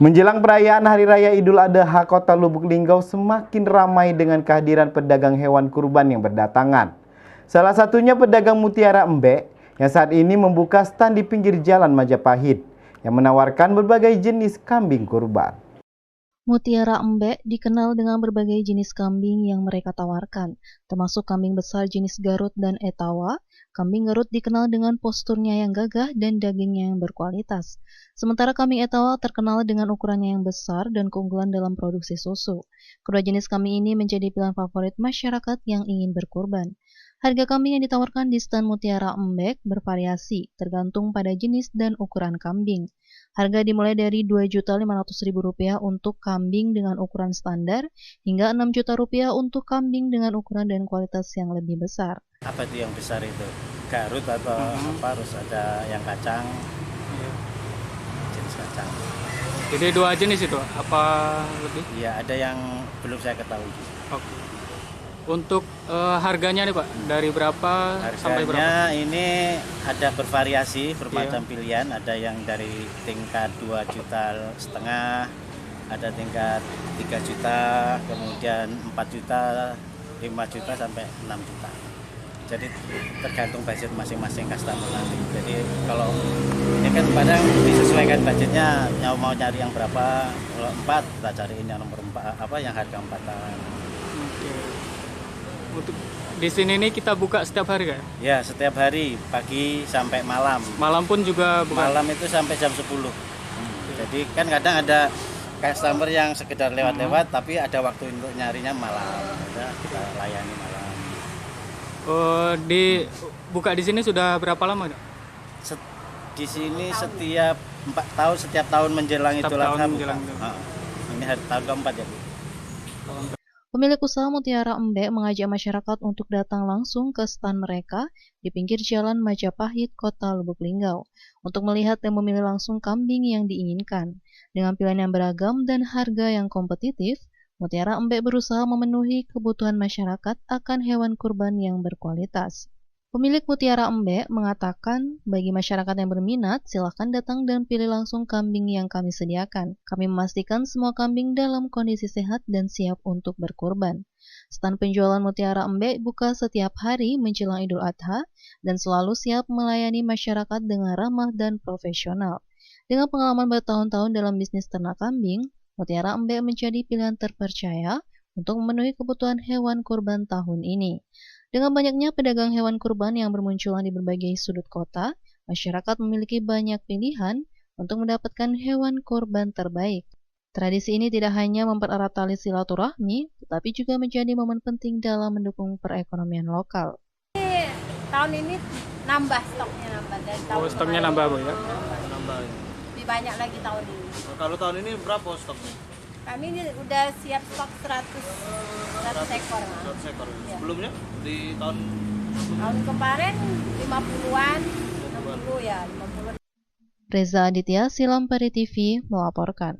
Menjelang perayaan Hari Raya Idul Adha, Kota Lubuk Linggau semakin ramai dengan kehadiran pedagang hewan kurban yang berdatangan. Salah satunya pedagang Mutiara Embek yang saat ini membuka stand di pinggir jalan Majapahit yang menawarkan berbagai jenis kambing kurban. Mutiara Embek dikenal dengan berbagai jenis kambing yang mereka tawarkan, termasuk kambing besar jenis Garut dan Etawa. Kambing Garut dikenal dengan posturnya yang gagah dan dagingnya yang berkualitas. Sementara kambing Etawa terkenal dengan ukurannya yang besar dan keunggulan dalam produksi susu. Kedua jenis kambing ini menjadi pilihan favorit masyarakat yang ingin berkurban. Harga kambing yang ditawarkan di stand Mutiara Embek bervariasi, tergantung pada jenis dan ukuran kambing. Harga dimulai dari Rp2.500.000 untuk kambing dengan ukuran standar hingga Rp6 juta untuk kambing dengan ukuran dan kualitas yang lebih besar. Apa itu yang besar itu? Garut atau apa? Harus ada yang kacang, jenis kacang. Jadi dua jenis itu, apa lebih? Iya, ada yang belum saya ketahui. Oke. Untuk harganya nih Pak, dari berapa sampai berapa? Harganya ini ada bervariasi, bermacam pilihan. Ada yang dari tingkat 2,5 juta, ada tingkat 3 juta, kemudian 4 juta, 5 juta sampai 6 juta. Jadi tergantung budget masing-masing customer nanti. Jadi kalau ini kan kadang disesuaikan budgetnya, mau nyari yang berapa. Kalau 4 kita cariin yang nomor 4, yang harga 4-an. Oke. Untuk di sini nih kita buka setiap hari kan? Ya, setiap hari pagi sampai malam. Malam pun juga buka? Malam itu sampai jam 10. Jadi kan kadang ada customer yang sekedar lewat-lewat tapi ada waktu untuk nyarinya malam. Ya, kita layani malam. Buka di sini sudah berapa lama? Di sini setiap 4 tahun, setiap tahun menjelang Idul Adha. Ini hari tahun keempat ya, Bu. Pemilik usaha Mutiara Embek mengajak masyarakat untuk datang langsung ke stand mereka di pinggir jalan Majapahit, Kota Lubuk Linggau, untuk melihat dan memilih langsung kambing yang diinginkan. Dengan pilihan yang beragam dan harga yang kompetitif, Mutiara Embek berusaha memenuhi kebutuhan masyarakat akan hewan kurban yang berkualitas. Pemilik Mutiara Embek mengatakan, bagi masyarakat yang berminat, silakan datang dan pilih langsung kambing yang kami sediakan. Kami memastikan semua kambing dalam kondisi sehat dan siap untuk berkurban. Stand penjualan Mutiara Embek buka setiap hari menjelang Idul Adha dan selalu siap melayani masyarakat dengan ramah dan profesional. Dengan pengalaman bertahun-tahun dalam bisnis ternak kambing, Mutiara Embek menjadi pilihan terpercaya untuk memenuhi kebutuhan hewan kurban tahun ini. Dengan banyaknya pedagang hewan kurban yang bermunculan di berbagai sudut kota, masyarakat memiliki banyak pilihan untuk mendapatkan hewan kurban terbaik. Tradisi ini tidak hanya mempererat tali silaturahmi, tetapi juga menjadi momen penting dalam mendukung perekonomian lokal. Tahun ini nambah stoknya dari tahun stoknya kemarin. nambah Bu ya? Nambah. Lebih banyak lagi tahun ini. Kalau tahun ini berapa stoknya? Kami ini udah siap stok 100 ekor. 100 ekor. Ya. Sebelumnya di tahun kemarin 50-an, 60 ya, 50. Reza Aditya, Silampari TV melaporkan.